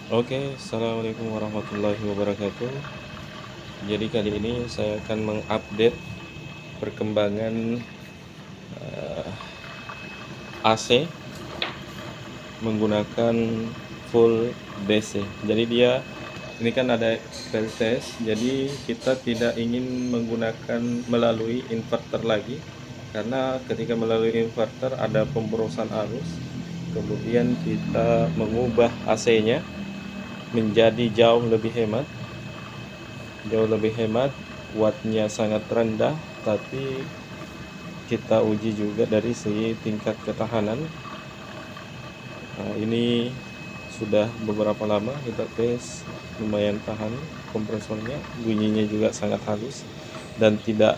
Oke, assalamualaikum warahmatullahi wabarakatuh. Jadi kali ini saya akan mengupdate perkembangan AC menggunakan full DC. Jadi dia ini kan ada PLTS, jadi kita tidak ingin menggunakan melalui inverter lagi, karena ketika melalui inverter ada pemborosan arus. Kemudian kita mengubah AC-nya menjadi jauh lebih hemat, wattnya sangat rendah, tapi kita uji juga dari segi tingkat ketahanan. Nah, ini sudah beberapa lama kita tes, lumayan tahan kompresornya, bunyinya juga sangat halus dan tidak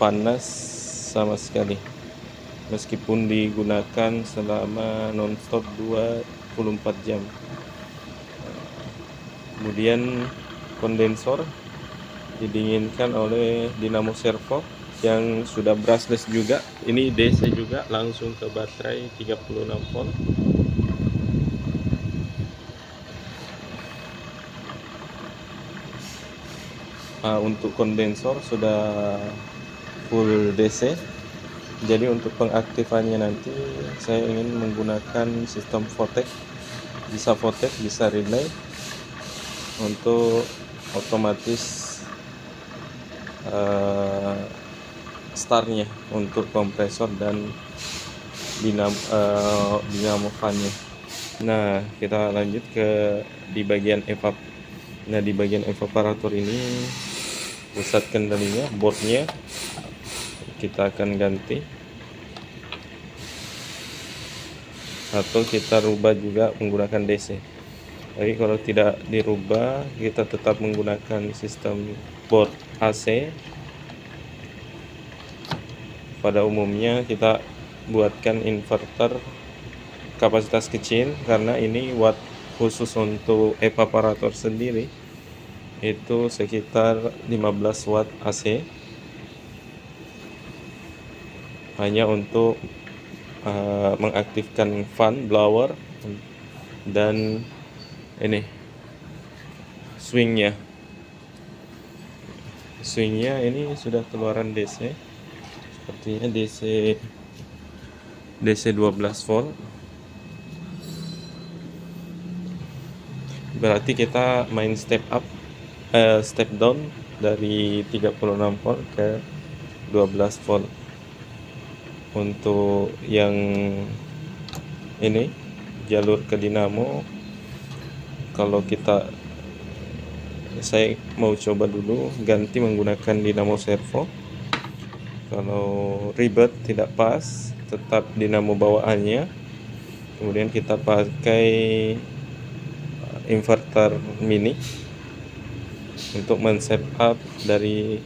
panas sama sekali meskipun digunakan selama nonstop 24 jam. Kemudian kondensor didinginkan oleh dinamo servo yang sudah brushless juga. Ini DC juga, langsung ke baterai 36 volt. Nah, untuk kondensor sudah full DC. Jadi untuk pengaktifannya nanti saya ingin menggunakan sistem Votek, bisa relay untuk otomatis startnya untuk kompresor dan dinamo fan-nya. Nah, kita lanjut ke di bagian evap. Nah, di bagian evaporator ini pusat kendalinya, boardnya kita akan ganti atau kita rubah juga menggunakan DC. Tapi kalau tidak dirubah, kita tetap menggunakan sistem board AC. Pada umumnya kita buatkan inverter kapasitas kecil, karena ini watt khusus untuk evaporator sendiri itu sekitar 15 watt AC, hanya untuk mengaktifkan fan blower dan ini swingnya ini sudah keluaran DC, sepertinya DC 12 volt. Berarti kita main step down dari 36 volt ke 12 volt. Untuk yang ini jalur ke dinamo, kalau saya mau coba dulu ganti menggunakan dinamo servo. Kalau ribet tidak pas, tetap dinamo bawaannya. Kemudian kita pakai inverter mini untuk men-setup dari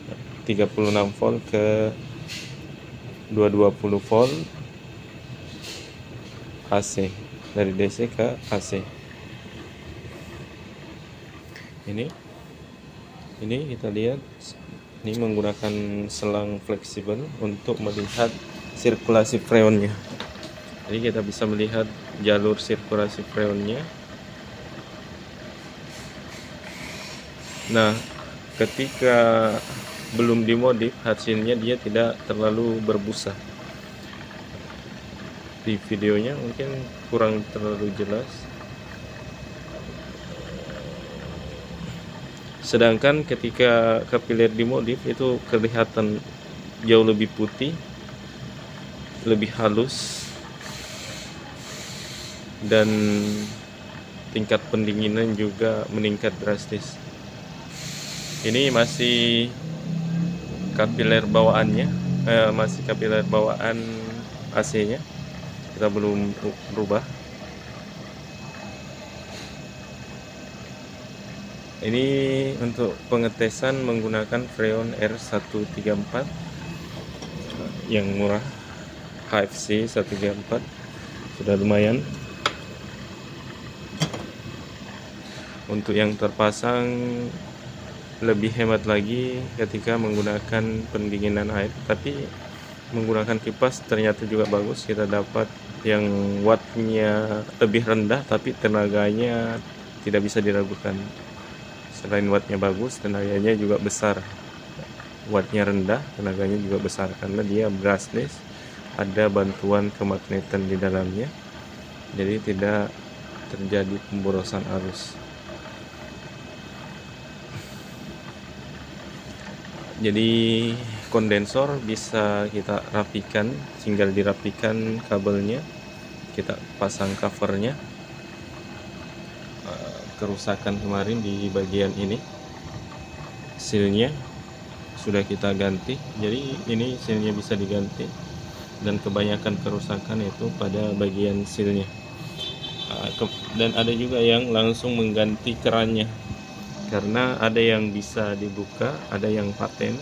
36 volt ke 220 volt AC, dari DC ke AC. Ini kita lihat, ini menggunakan selang fleksibel untuk melihat sirkulasi freonnya. Jadi kita bisa melihat jalur sirkulasi freonnya. Nah, ketika belum dimodif, hasilnya dia tidak terlalu berbusa. Di videonya mungkin kurang terlalu jelas. Sedangkan ketika kapiler dimodif itu kelihatan jauh lebih putih, lebih halus, dan tingkat pendinginan juga meningkat drastis. Ini masih kapiler bawaannya, masih kapiler bawaan AC-nya, kita belum berubah. Ini untuk pengetesan menggunakan freon R134 yang murah, HFC 134, sudah lumayan. Untuk yang terpasang lebih hemat lagi ketika menggunakan pendinginan air, tapi menggunakan kipas ternyata juga bagus. Kita dapat yang wattnya lebih rendah tapi tenaganya tidak bisa diragukan. Selain wattnya bagus, tenaganya juga besar. Wattnya rendah, tenaganya juga besar karena dia brushless, ada bantuan kemagnetan di dalamnya, jadi tidak terjadi pemborosan arus. Jadi kondensor bisa kita rapikan, tinggal dirapikan kabelnya, kita pasang covernya. Kerusakan kemarin di bagian ini, sealnya sudah kita ganti, jadi ini sealnya bisa diganti, dan kebanyakan kerusakan itu pada bagian sealnya. Dan ada juga yang langsung mengganti kerannya, karena ada yang bisa dibuka, ada yang paten,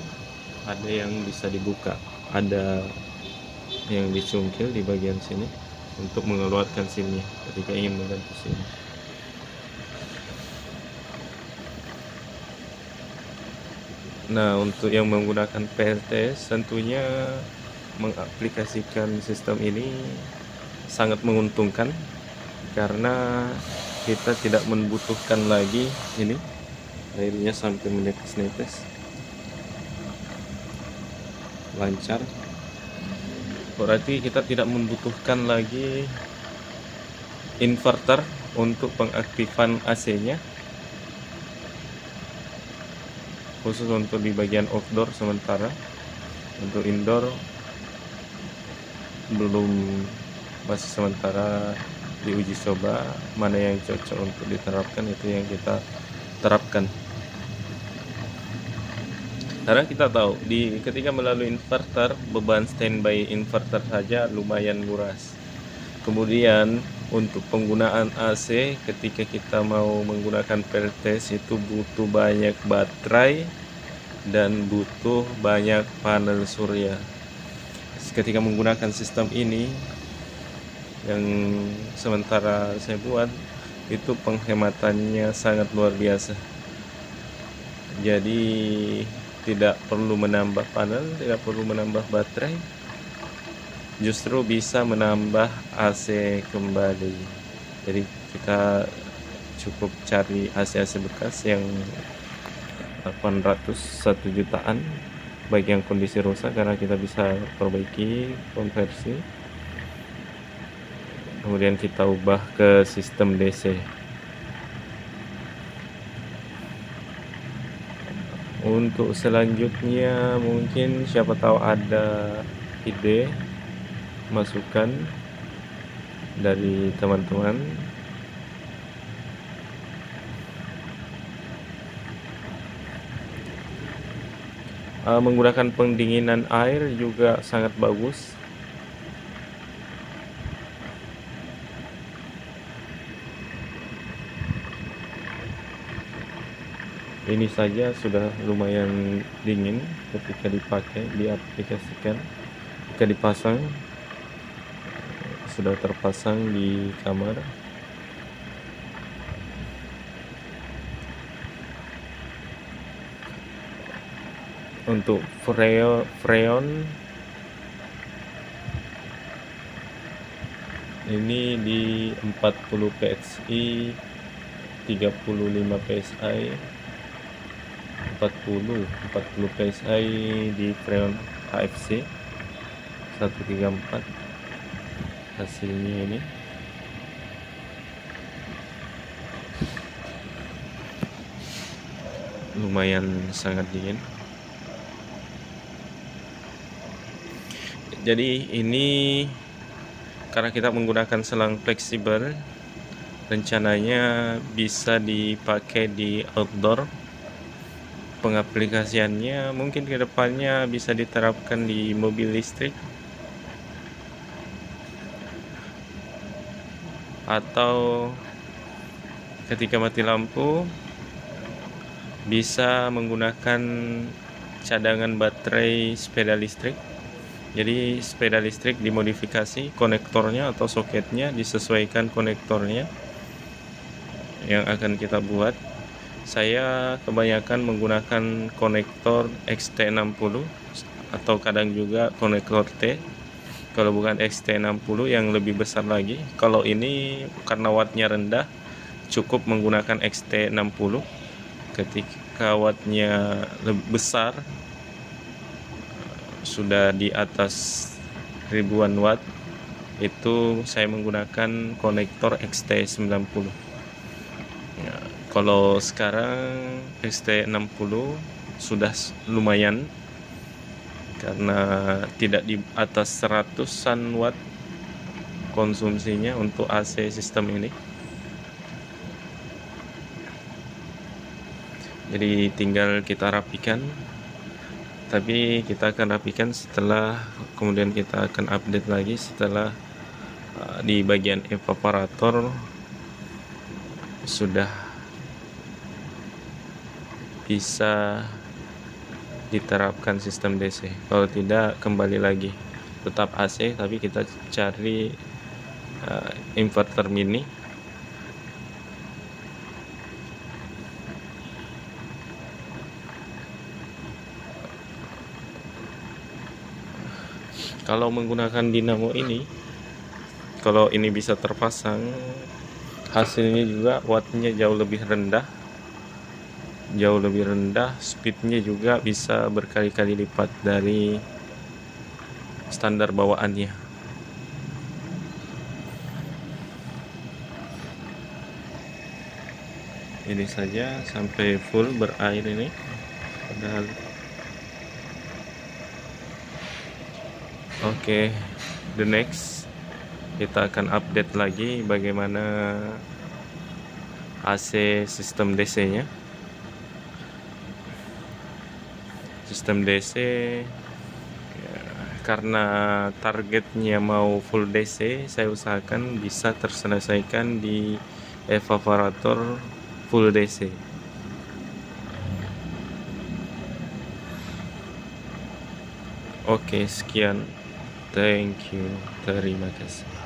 ada yang bisa dibuka, ada yang dicungkil di bagian sini untuk mengeluarkan sealnya ketika ingin mengganti sealnya. Nah, untuk yang menggunakan PLTS tentunya mengaplikasikan sistem ini sangat menguntungkan, karena kita tidak membutuhkan lagi ini airnya sampai menetes-netes, lancar. Berarti kita tidak membutuhkan lagi inverter untuk pengaktifan AC-nya, khusus untuk di bagian outdoor sementara. Untuk indoor belum, masih sementara diuji coba mana yang cocok untuk diterapkan, itu yang kita terapkan. Karena kita tahu ketika melalui inverter, beban standby inverter saja lumayan nguras. Kemudian untuk penggunaan AC, ketika kita mau menggunakan PLTS itu butuh banyak baterai dan butuh banyak panel surya. Ketika menggunakan sistem ini yang sementara saya buat, itu penghematannya sangat luar biasa. Jadi tidak perlu menambah panel, tidak perlu menambah baterai, justru bisa menambah AC kembali. Jadi kita cukup cari AC-AC bekas yang 800 1 jutaan, baik yang kondisi rusak, karena kita bisa perbaiki, konversi, kemudian kita ubah ke sistem DC. Untuk selanjutnya mungkin siapa tahu ada ide, masukan dari teman-teman. Menggunakan pendinginan air juga sangat bagus. Ini saja sudah lumayan dingin ketika dipakai, diaplikasikan, ketika dipasang, sudah terpasang di kamar. Untuk freon ini di 40 PSI, 35 PSI, 40 PSI di freon HFC 134. Hasilnya ini lumayan sangat dingin. Jadi ini karena kita menggunakan selang fleksibel, rencananya bisa dipakai di outdoor. Pengaplikasiannya mungkin kedepannya bisa diterapkan di mobil listrik, atau ketika mati lampu bisa menggunakan cadangan baterai sepeda listrik. Jadi sepeda listrik dimodifikasi, konektornya atau soketnya disesuaikan konektornya yang akan kita buat. Saya kebanyakan menggunakan konektor XT60 atau kadang juga konektor T. Kalau bukan XT60 yang lebih besar lagi. Kalau ini karena wattnya rendah, cukup menggunakan XT60. Ketika wattnya lebih besar, sudah di atas ribuan watt, itu saya menggunakan konektor XT90. Ya, kalau sekarang XT60 sudah lumayan, karena tidak di atas 100-an watt konsumsinya untuk AC sistem ini. Jadi tinggal kita rapikan, tapi kita akan rapikan setelah, kemudian kita akan update lagi setelah di bagian evaporator sudah bisa diterapkan sistem DC. Kalau tidak, kembali lagi tetap AC, tapi kita cari inverter mini. Kalau menggunakan dinamo ini, kalau ini bisa terpasang, hasilnya juga wattnya jauh lebih rendah, speednya juga bisa berkali-kali lipat dari standar bawaannya. Ini saja sampai full berair ini, padahal oke, the next kita akan update lagi bagaimana AC sistem DC-nya. Sistem DC ya, karena targetnya mau full DC, saya usahakan bisa terselesaikan di evaporator full DC. Oke, sekian. Thank you. Terima kasih.